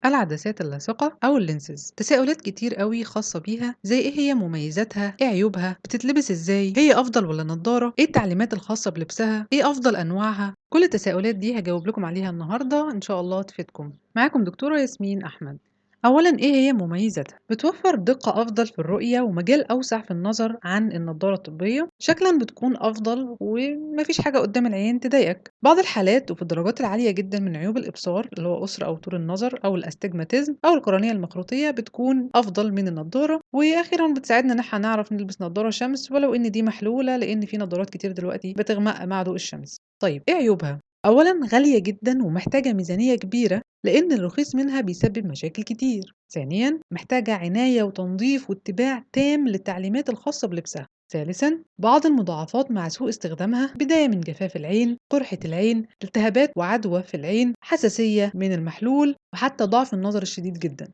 العدسات اللاصقة أو اللينسز تساؤلات كتير قوي خاصة بيها، زي إيه هي مميزاتها، إيه عيوبها، بتتلبس إزاي، هي أفضل ولا نضارة، إيه التعليمات الخاصة بلبسها، إيه أفضل أنواعها. كل التساؤلات دي هجاوب لكم عليها النهاردة إن شاء الله تفيدكم. معاكم دكتورة ياسمين أحمد. أولا، إيه هي مميزاتها؟ بتوفر دقة أفضل في الرؤية ومجال أوسع في النظر عن النضارة الطبية، شكلا بتكون أفضل ومفيش حاجة قدام العين تضايقك. بعض الحالات وفي الدرجات العالية جدا من عيوب الإبصار اللي هو قصر أو طول النظر أو الأستجماتيزم أو القرنية المخروطية بتكون أفضل من النضارة. وأخيرا بتساعدنا إن احنا نعرف نلبس نضارة شمس، ولو إن دي محلولة لأن في نضارات كتير دلوقتي بتغمق مع ضوء الشمس. طيب إيه عيوبها؟ أولا، غالية جدا ومحتاجة ميزانية كبيرة لأن الرخيص منها بيسبب مشاكل كتير. ثانيا، محتاجة عناية وتنظيف واتباع تام للتعليمات الخاصة بلبسها. ثالثا، بعض المضاعفات مع سوء استخدامها، بداية من جفاف العين، قرحة العين، التهابات وعدوى في العين، حساسية من المحلول، وحتى ضعف النظر الشديد جدا.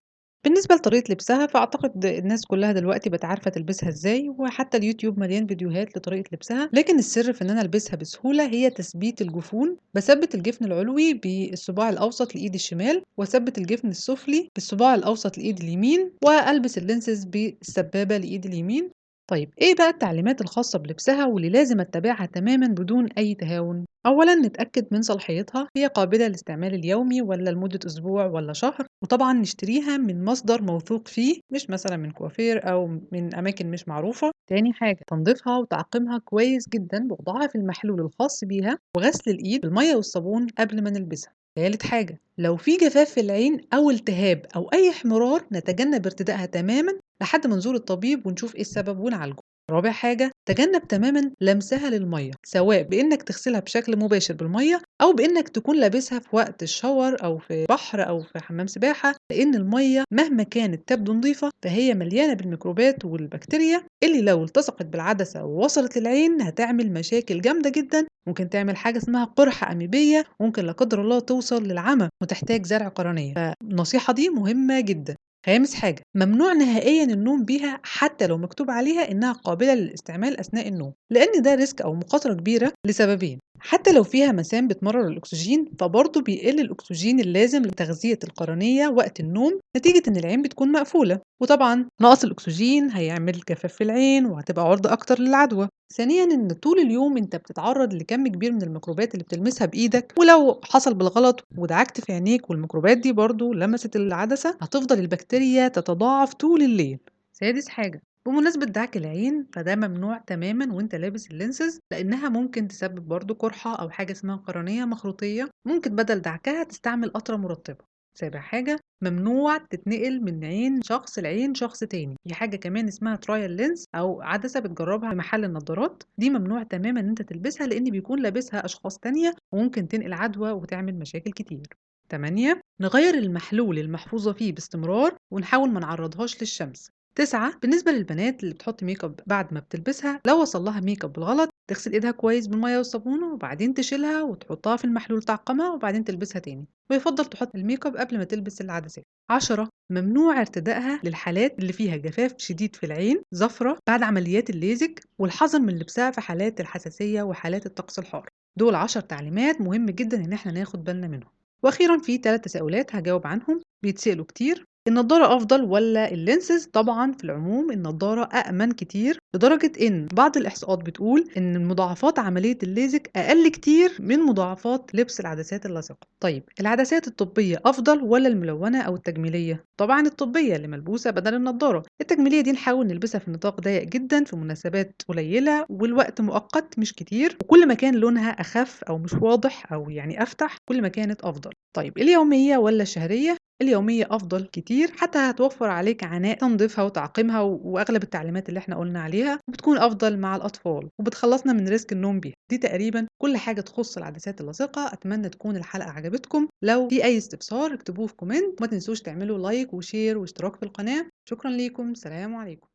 بالنسبة لطريقة لبسها، فأعتقد الناس كلها دلوقتي بقت عارفة تلبسها ازاي، وحتى اليوتيوب مليان فيديوهات لطريقة لبسها. لكن السر في ان انا البسها بسهولة هي تثبيت الجفون. بثبت الجفن العلوي بالصباع الأوسط لإيد الشمال، وأثبت الجفن السفلي بالصباع الأوسط لإيد اليمين، وألبس اللينسز بالسبابة لإيد اليمين. طيب ايه بقى التعليمات الخاصة بلبسها واللي لازم اتبعها تماما بدون اي تهاون؟ اولا، نتأكد من صلاحيتها، هي قابلة للاستعمال اليومي ولا لمدة اسبوع ولا شهر. وطبعا نشتريها من مصدر موثوق فيه، مش مثلا من كوافير او من اماكن مش معروفة. تاني حاجة، تنظيفها وتعقيمها كويس جدا بوضعها في المحلول الخاص بيها وغسل الايد بالمية والصابون قبل ما نلبسها. تالت حاجة، لو في جفاف في العين أو التهاب أو أي احمرار نتجنب ارتدائها تماما لحد ما نزور الطبيب ونشوف ايه السبب ونعالجه. رابع حاجة، تجنب تماما لمسها للمية، سواء بإنك تغسلها بشكل مباشر بالمية أو بإنك تكون لابسها في وقت الشاور أو في بحر أو في حمام سباحة، لأن المية مهما كانت تبدو نظيفة فهي مليانة بالميكروبات والبكتيريا اللي لو التصقت بالعدسة ووصلت للعين هتعمل مشاكل جامدة جدا. ممكن تعمل حاجة اسمها قرحة أميبية، ممكن لا قدر الله توصل للعمى وتحتاج زرع قرنية. فالنصيحة دي مهمة جدا. خامس حاجة، ممنوع نهائيا النوم بيها حتى لو مكتوب عليها إنها قابلة للاستعمال أثناء النوم، لأن ده ريسك أو مخاطرة كبيرة لسببين. حتى لو فيها مسام بتمرر الأكسجين فبرضه بيقل الأكسجين اللازم لتغذية القرنية وقت النوم، نتيجة إن العين بتكون مقفولة، وطبعا نقص الأكسجين هيعمل جفاف في العين وهتبقى عرضة أكتر للعدوى. ثانيا، ان طول اليوم انت بتتعرض لكم كبير من الميكروبات اللي بتلمسها بايدك، ولو حصل بالغلط ودعكت في عينيك والميكروبات دي برضو لمست العدسة هتفضل البكتيريا تتضاعف طول الليل. سادس حاجة، بمناسبة دعك العين فده ممنوع تماما وانت لابس اللينسز، لانها ممكن تسبب برضو قرحة او حاجة اسمها قرنية مخروطية، ممكن بدل دعكها تستعمل قطرة مرطبة. سابع حاجة، ممنوع تتنقل من عين شخص لعين شخص تاني. في حاجة كمان اسمها ترايل لينس أو عدسة بتجربها في محل النظارات، دي ممنوع تماما إن أنت تلبسها لأن بيكون لابسها أشخاص تانية وممكن تنقل عدوى وتعمل مشاكل كتير. 8، نغير المحلول المحفوظة فيه باستمرار ونحاول ما نعرضهاش للشمس. 9، بالنسبة للبنات اللي بتحط ميك اب بعد ما بتلبسها، لو وصل لها ميك اب بالغلط تغسل ايدها كويس بالميه والصابونه وبعدين تشيلها وتحطها في المحلول تعقمها وبعدين تلبسها تاني، ويفضل تحط الميك اب قبل ما تلبس العدسات. 10، ممنوع ارتدائها للحالات اللي فيها جفاف شديد في العين، زفرة بعد عمليات الليزك، والحذر من لبسها في حالات الحساسية وحالات الطقس الحار. دول 10 تعليمات مهم جدا ان احنا ناخد بالنا منهم. واخيرا في 3 تساؤلات هجاوب عنهم بيتسألوا كتير. النضارة أفضل ولا اللينسز؟ طبعا في العموم النضارة أأمن كتير، لدرجة إن بعض الإحصاءات بتقول إن مضاعفات عملية الليزك أقل كتير من مضاعفات لبس العدسات اللاصقة. طيب العدسات الطبية أفضل ولا الملونة أو التجميلية؟ طبعا الطبية اللي ملبوسة بدل النضارة. التجميلية دي نحاول نلبسها في نطاق ضيق جدا في مناسبات قليلة والوقت مؤقت مش كتير، وكل ما كان لونها أخف أو مش واضح أو يعني أفتح كل ما كانت أفضل. طيب اليومية ولا الشهرية؟ اليومية أفضل كتير، حتى هتوفر عليك عناء تنظيفها وتعقيمها وأغلب التعليمات اللي احنا قلنا عليها، وبتكون أفضل مع الأطفال وبتخلصنا من ريسك النوم بيها. دي تقريبا كل حاجة تخص العدسات اللاصقة. أتمنى تكون الحلقة عجبتكم. لو في أي استفسار اكتبوه في كومنت، وما تنسوش تعملوا لايك وشير واشتراك في القناة. شكرا ليكم، سلام عليكم.